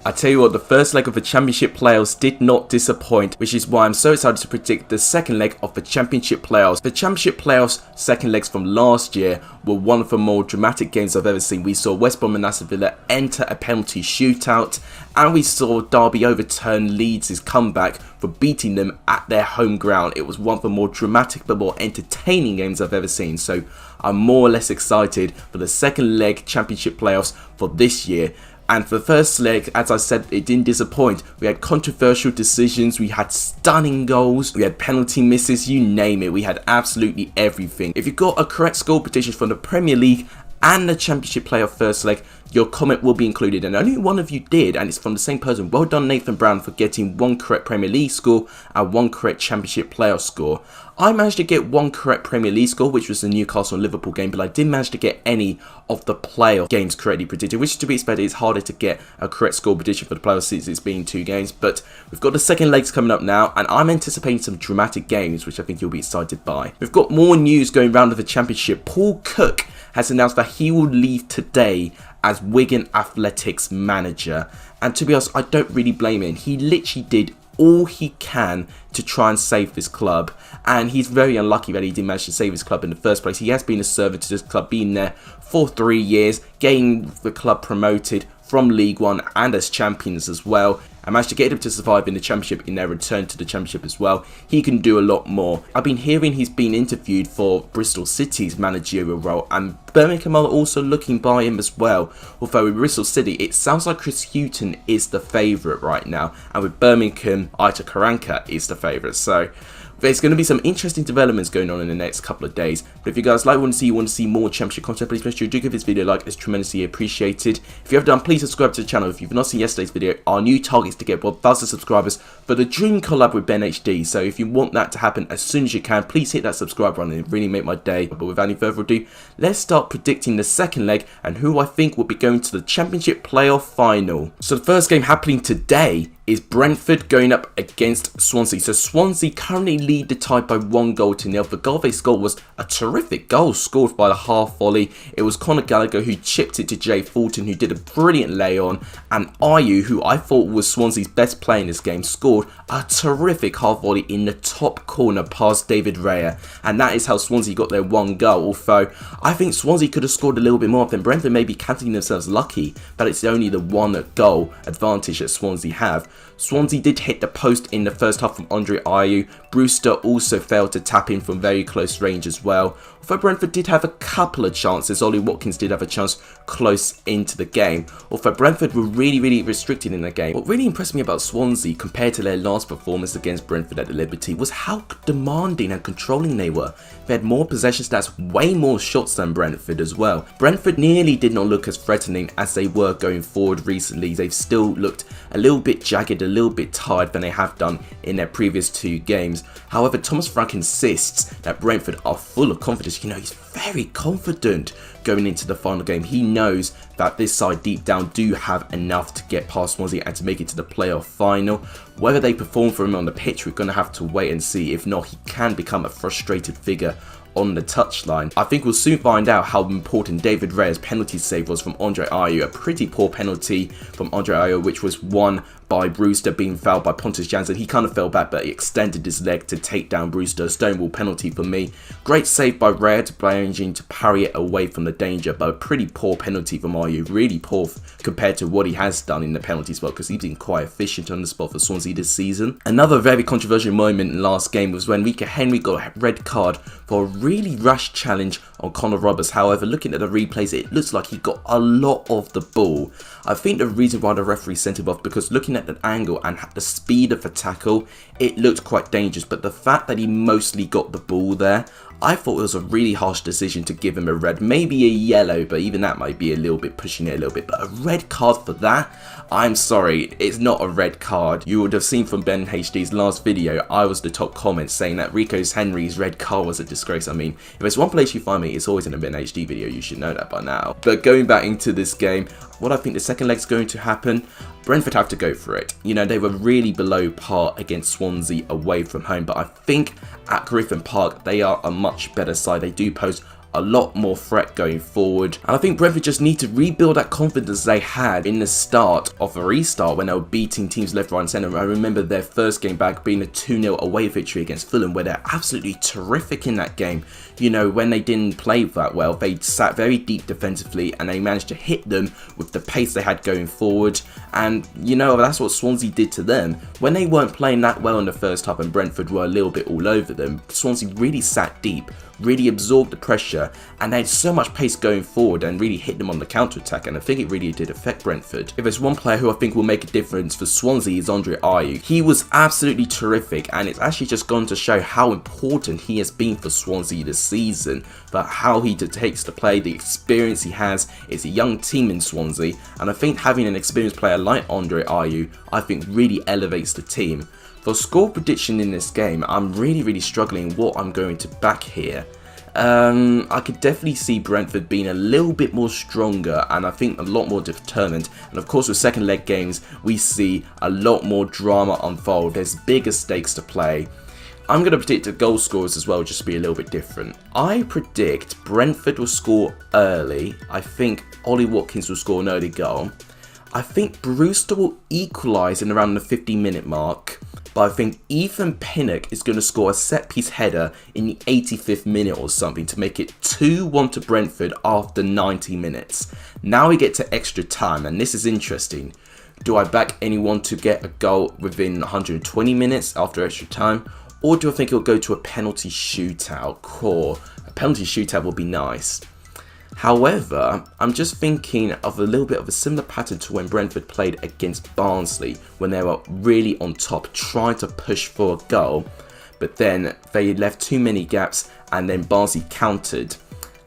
I tell you what, the first leg of the Championship playoffs did not disappoint, which is why I'm so excited to predict the second leg of the Championship playoffs. The Championship playoffs second legs from last year were one of the more dramatic games I've ever seen. We saw West Brom and Aston Villa enter a penalty shootout, and we saw Derby overturn Leeds' comeback for beating them at their home ground. It was one of the more dramatic but more entertaining games I've ever seen, so I'm more or less excited for the second leg Championship playoffs for this year. And for the first leg, as I said, it didn't disappoint. We had controversial decisions, we had stunning goals, we had penalty misses, you name it. We had absolutely everything. If you got a correct score prediction from the Premier League and the Championship playoff first leg, your comment will be included, and only one of you did, and it's from the same person. Well done, Nathan Brown, for getting one correct Premier League score and one correct Championship playoff score. I managed to get one correct Premier League score, which was the Newcastle and Liverpool game, but I didn't manage to get any of the playoff games correctly predicted, which is to be expected. It's harder to get a correct score prediction for the playoffs since it's been 2 games, but we've got the second legs coming up now, and I'm anticipating some dramatic games, which I think you'll be excited by. We've got more news going round of the Championship. Paul Cook has announced that he will leave today as Wigan Athletics manager, and to be honest, I don't really blame him. He literally did all he can to try and save this club, and he's very unlucky that he didn't manage to save his club in the first place. He has been a servant to this club, been there for 3 years, getting the club promoted from League One and as champions as well, and managed to get him to survive in the Championship in their return to the Championship as well. He can do a lot more. I've been hearing he's been interviewed for Bristol City's managerial role, and Birmingham are also looking by him as well. Although with Bristol City, it sounds like Chris Hughton is the favourite right now, and with Birmingham, Aita Karanka is the favourite. So there's going to be some interesting developments going on in the next couple of days. But if you guys want to see more Championship content, please make sure you do give this video a like. It's tremendously appreciated. If you have done, please subscribe to the channel. If you've not seen yesterday's video, our new target is to get 1,000 subscribers for the dream collab with Ben HD. So if you want that to happen as soon as you can, please hit that subscribe button. It really make my day. But without any further ado, let's start predicting the second leg and who I think will be going to the Championship playoff final. So the first game happening today is Brentford going up against Swansea. So Swansea currently lead the tie by 1-0. The goal they scored was a terrific goal scored by the half volley. It was Conor Gallagher who chipped it to Jay Fulton, who did a brilliant lay on, and Ayew, who I thought was Swansea's best player in this game, scored a terrific half volley in the top corner past David Raya, and that is how Swansea got their 1 goal. Although I think Swansea could have scored a little bit more, then Brentford may be counting themselves lucky that it's only the 1 goal advantage that Swansea have. Swansea did hit the post in the first half from Andre Ayew. Brewster also failed to tap in from very close range as well. Although Brentford did have a couple of chances, Ollie Watkins did have a chance close into the game. Although Brentford were really restricted in the game. What really impressed me about Swansea compared to their last performance against Brentford at the Liberty was how demanding and controlling they were. They had more possession stats, way more shots than Brentford as well. Brentford nearly did not look as threatening as they were going forward recently. They've still looked a little bit jagged, a little bit tired than they have done in their previous 2 games. However, Thomas Frank insists that Brentford are full of confidence. You know, he's very confident going into the final game. He knows that this side deep down do have enough to get past Swansea and to make it to the playoff final. Whether they perform for him on the pitch, we're going to have to wait and see. If not, he can become a frustrated figure on the touchline. I think we'll soon find out how important David Raya's penalty save was from Andre Ayew. A pretty poor penalty from Andre Ayew, which was won by Brewster being fouled by Pontus Jansson. He kind of fell back, but he extended his leg to take down Brewster. Stonewall penalty for me. Great save by Raya to managing to parry it away from the danger, but a pretty poor penalty from Ayew. Really poor compared to what he has done in the penalty spot, because he's been quite efficient on the spot for Swansea this season. Another very controversial moment in the last game was when Mika Henry got a red card for a really rash challenge on Connor Roberts. However, looking at the replays, it looks like he got a lot of the ball. I think the reason why the referee sent him off, because looking at the angle and the speed of the tackle, it looked quite dangerous, but the fact that he mostly got the ball there, I thought it was a really harsh decision to give him a red, maybe a yellow, but even that might be a little bit pushing it a little bit. But a red card for that? I'm sorry, it's not a red card. You would have seen from Ben HD's last video, I was the top comment saying that Rico's Henry's red card was a disgrace. I mean, if there's one place you find me, it's always in a Ben HD video. You should know that by now. But going back into this game, what I think the second leg's going to happen, Brentford have to go for it. You know, they were really below par against Swansea away from home, but I think at Griffin Park, they are a much better side. They do pose a lot more threat going forward. And I think Brentford just need to rebuild that confidence they had in the start of a restart when they were beating teams left, right and centre. I remember their first game back being a 2-0 away victory against Fulham, where they're absolutely terrific in that game. You know, when they didn't play that well, they sat very deep defensively and they managed to hit them with the pace they had going forward. And, you know, that's what Swansea did to them. When they weren't playing that well in the first half and Brentford were a little bit all over them, Swansea really sat deep, really absorbed the pressure, and they had so much pace going forward and really hit them on the counter-attack, and I think it really did affect Brentford. If there's one player who I think will make a difference for Swansea, is Andre Ayew. He was absolutely terrific, and it's actually just gone to show how important he has been for Swansea this season, but how he takes to play, the experience he has. It's a young team in Swansea, and I think having an experienced player like Andre Ayew, I think really elevates the team. For score prediction in this game, I'm really struggling what I'm going to back here. I could definitely see Brentford being a little bit more stronger and I think a lot more determined. And of course with second leg games, we see a lot more drama unfold. There's bigger stakes to play. I'm going to predict the goal scorers as well, just to be a little bit different. I predict Brentford will score early. I think Ollie Watkins will score an early goal. I think Brewster will equalise in around the 50-minute mark. But I think Ethan Pinnock is going to score a set-piece header in the 85th minute or something to make it 2-1 to Brentford after 90 minutes. Now we get to extra time, and this is interesting. Do I back anyone to get a goal within 120 minutes after extra time? Or do I think it'll go to a penalty shootout? Cool. A penalty shootout would be nice. However, I'm just thinking of a little bit of a similar pattern to when Brentford played against Barnsley, when they were really on top, trying to push for a goal, but then they left too many gaps and then Barnsley countered.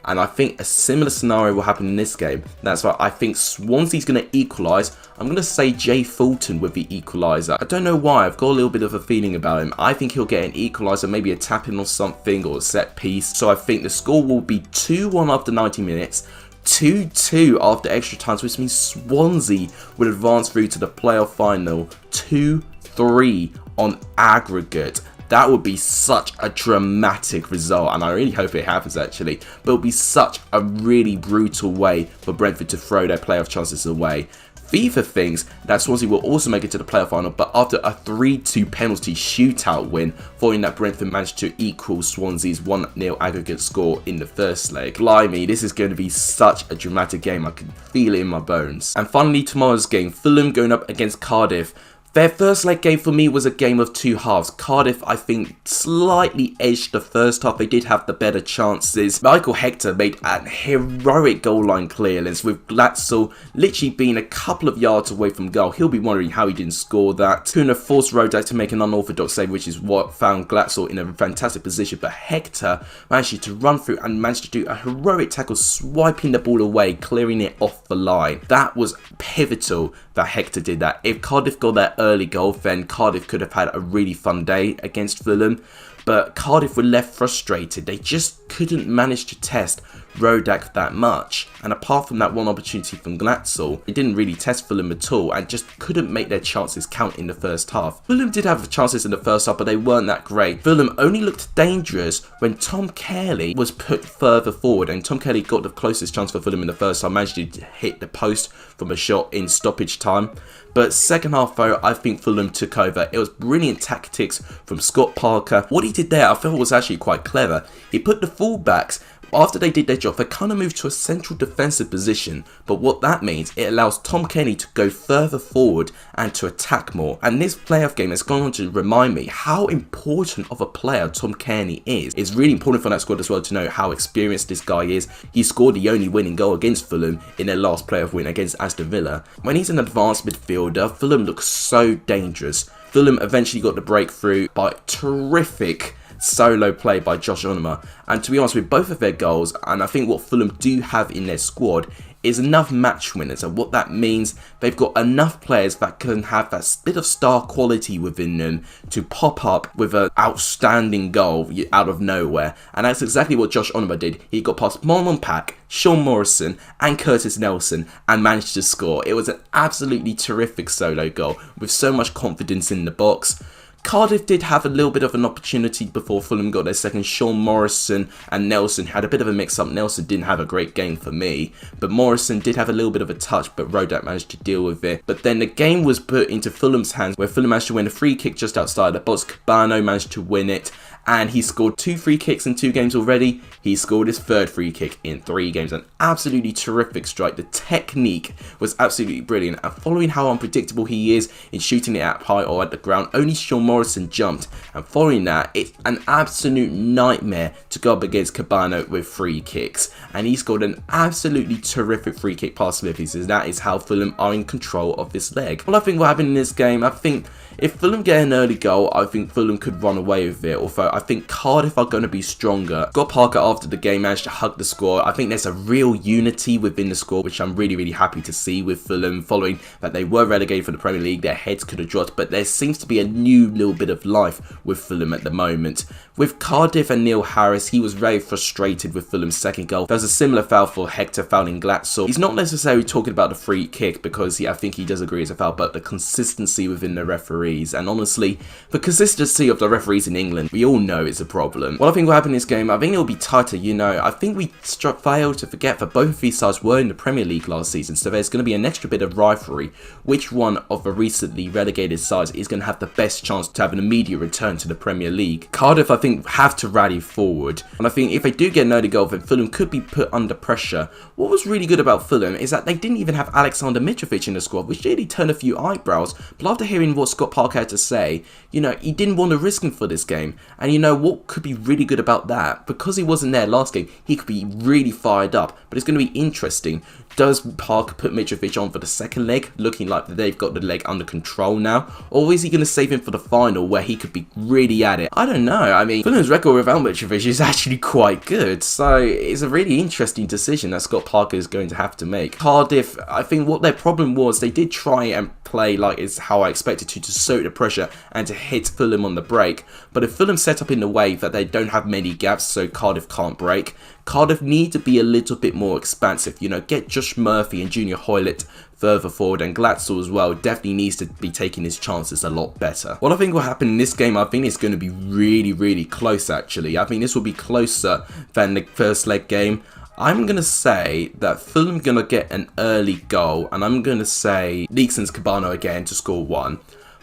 And I think a similar scenario will happen in this game. That's why I think Swansea's going to equalise. I'm going to say Jay Fulton with the equaliser. I don't know why, I've got a little bit of a feeling about him. I think he'll get an equaliser, maybe a tap-in or something, or a set piece. So I think the score will be 2-1 after 90 minutes, 2-2 after extra time, which means Swansea will advance through to the playoff final, 2-3 on aggregate. That would be such a dramatic result, and I really hope it happens actually, but it would be such a really brutal way for Brentford to throw their playoff chances away. FIFA thinks that Swansea will also make it to the playoff final, but after a 3-2 penalty shootout win, following that Brentford managed to equal Swansea's 1-0 aggregate score in the first leg. Blimey, this is going to be such a dramatic game, I can feel it in my bones. And finally, tomorrow's game, Fulham going up against Cardiff. Their first leg game for me was a game of two halves. Cardiff, I think, slightly edged the first half. They did have the better chances. Michael Hector made an heroic goal line clearance with Glatzel literally being a couple of yards away from goal. He'll be wondering how he didn't score that. Tuna forced Rodak to make an unorthodox save, which is what found Glatzel in a fantastic position. But Hector managed to run through and managed to do a heroic tackle, swiping the ball away, clearing it off the line. That was pivotal that Hector did that. If Cardiff got that early goal, then Cardiff could have had a really fun day against Fulham. But Cardiff were left frustrated. They just couldn't manage to test Rodak that much. And apart from that one opportunity from Glatzel, they didn't really test Fulham at all and just couldn't make their chances count in the first half. Fulham did have chances in the first half, but they weren't that great. Fulham only looked dangerous when Tom Carey was put further forward, and Tom Carey got the closest chance for Fulham in the first half, managed to hit the post from a shot in stoppage time. But second half though, I think Fulham took over. It was brilliant tactics from Scott Parker. What he did there, I felt was actually quite clever. He put the fullbacks, after they did their job, they kind of moved to a central defensive position, but what that means, it allows Tom Kenny to go further forward and to attack more. And this playoff game has gone on to remind me how important of a player Tom Kenny is. It's really important for that squad as well to know how experienced this guy is. He scored the only winning goal against Fulham in their last playoff win against Aston Villa. When he's an advanced midfielder, Fulham looks so dangerous. Fulham eventually got the breakthrough by terrific solo play by Josh Onuma, and to be honest with both of their goals, and I think what Fulham do have in their squad is enough match winners, and what that means, they've got enough players that can have that bit of star quality within them to pop up with an outstanding goal out of nowhere, and that's exactly what Josh Onuma did. He got past Marlon Pack, Sean Morrison and Curtis Nelson and managed to score. It was an absolutely terrific solo goal with so much confidence in the box. Cardiff did have a little bit of an opportunity before Fulham got their second. Sean Morrison and Nelson had a bit of a mix-up. Nelson didn't have a great game for me, but Morrison did have a little bit of a touch, but Rodak managed to deal with it. But then the game was put into Fulham's hands, where Fulham managed to win a free kick just outside the box. Cabano managed to win it, and he scored 2 free kicks in 2 games already. He scored his 3rd free kick in 3 games. An absolutely terrific strike. The technique was absolutely brilliant, and following how unpredictable he is in shooting it at high or at the ground, only Sean Morrison jumped, and following that, it's an absolute nightmare to go up against Cabano with free kicks, and he scored an absolutely terrific free kick past Smithies, and that is how Fulham are in control of this leg. Well, I think what happened in this game, I think if Fulham get an early goal, I think Fulham could run away with it, although I think Cardiff are going to be stronger. Scott Parker, after the game, managed to hug the squad. I think there's a real unity within the squad, which I'm really happy to see with Fulham, following that they were relegated from the Premier League. Their heads could have dropped, but there seems to be a new little bit of life with Fulham at the moment. With Cardiff and Neil Harris, he was very frustrated with Fulham's second goal. There was a similar foul for Hector fouling Glatzel. He's not necessarily talking about the free kick, because I think he does agree it's a foul, but the consistency within the referees. And honestly, the consistency of the referees in England, we all know is a problem. Well, I think what happened in this game, I think it'll be tighter, you know. I think we failed to forget that both of these sides were in the Premier League last season, so there's going to be an extra bit of rivalry. Which one of the recently relegated sides is going to have the best chance to have an immediate return to the Premier League? Cardiff, I think, have to rally forward, and I think if they do get an early goal, then Fulham could be put under pressure. What was really good about Fulham is that they didn't even have Alexander Mitrovic in the squad, which really turned a few eyebrows, but after hearing what Scott Parker had to say, you know, he didn't want to risk him for this game. And you know what could be really good about that? Because he wasn't there last game, he could be really fired up. But it's going to be interesting. Does Parker put Mitrovic on for the second leg, looking like they've got the leg under control now? Or is he going to save him for the final, where he could be really at it? I don't know. I mean, Fulham's record without Mitrovic is actually quite good. So it's a really interesting decision that Scott Parker is going to have to make. Cardiff, I think what their problem was, they did try and play like is how I expected to soak the pressure and to hit Fulham on the break. But if Fulham set up in the way that they don't have many gaps, so Cardiff can't break, Cardiff need to be a little bit more expansive. You know, get Josh Murphy and Junior Hoylett further forward, and Glatzel as well definitely needs to be taking his chances a lot better. What I think will happen in this game, I think it's going to be really close actually. I think this will be closer than the first leg game. I'm going to say that Fulham going to get an early goal, and I'm going to say Leekson's Cabano again to score 1.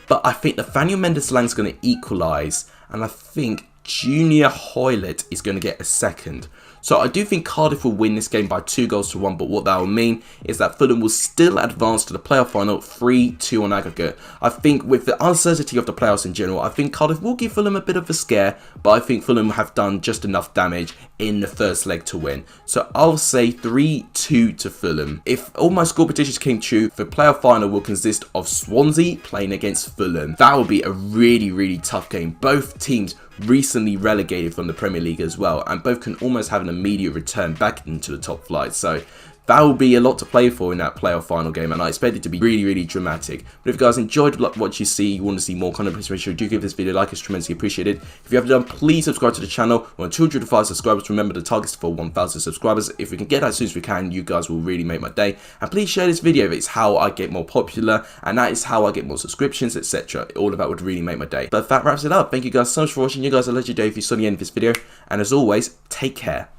But I think Nathaniel Mendes-Lang's going to equalise, and I think Junior Hoylett is going to get a second. So I do think Cardiff will win this game by 2-1, but what that will mean is that Fulham will still advance to the playoff final 3-2 on aggregate. I think with the uncertainty of the playoffs in general, I think Cardiff will give Fulham a bit of a scare, but I think Fulham have done just enough damage in the first leg to win. So I'll say 3-2 to Fulham. If all my score predictions came true, the playoff final will consist of Swansea playing against Fulham. That will be a really tough game. Both teams recently relegated from the Premier League as well, and both can almost have an immediate return back into the top flight. So that will be a lot to play for in that playoff final game, and I expect it to be really dramatic. But if you guys enjoyed what you see, you want to see more content, please make sure you do give this video a like. It's tremendously appreciated. If you haven't done, please subscribe to the channel. We're on 205 subscribers. Remember, the target is for 1,000 subscribers. If we can get that as soon as we can, you guys will really make my day. And please share this video. It's how I get more popular, and that is how I get more subscriptions, etc. All of that would really make my day. But that wraps it up. Thank you guys so much for watching. You guys are legendary if you saw the end of this video, and as always, take care.